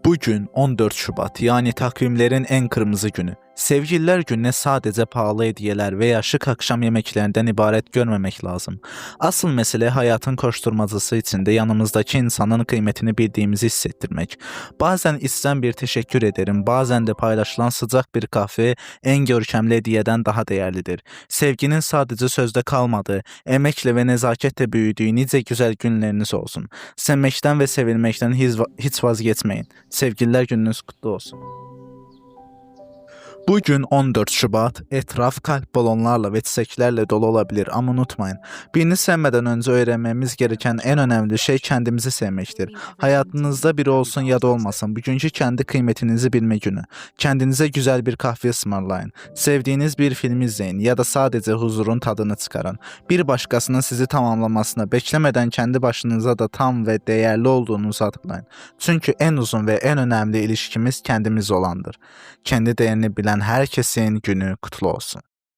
Bugün 14 Şubat, yani takvimlerin en kırmızı günü. Sevgililer gününe sadece pahalı hediyeler veya şık akşam yemeklerinden ibaret görmemek lazım. Asıl mesele hayatın koşturmacası içinde yanımızdaki insanın kıymetini bildiğimizi hissettirmek. Bazen içten bir teşekkür ederim, bazen de paylaşılan sıcak bir kahve en görkemli hediyeden daha değerlidir. Sevginin sadece sözde kalmadığı, emekle ve nezaketle büyüdüğü nice güzel günleriniz olsun. Sevmekten ve sevilmekten hiç vazgeçmeyin. Sevgililer gününüz kutlu olsun. Bugün 14 Şubat, etraf kalp balonlarla ve çiçeklerle dolu olabilir ama unutmayın, birini sevmeden önce öğrenmemiz gereken en önemli şey kendimizi sevmektir. Hayatınızda biri olsun ya da olmasın, bugünkü kendi kıymetinizi bilme günü. Kendinize güzel bir kahve ısmarlayın, sevdiğiniz bir film izleyin ya da sadece huzurun tadını çıkarın. Bir başkasının sizi tamamlamasını beklemeden kendi başınıza da tam ve değerli olduğunuzu hatırlayın. Çünkü en uzun ve en önemli ilişkimiz kendimiz olandır. Kendi değerini bilen herkesin günü kutlu olsun.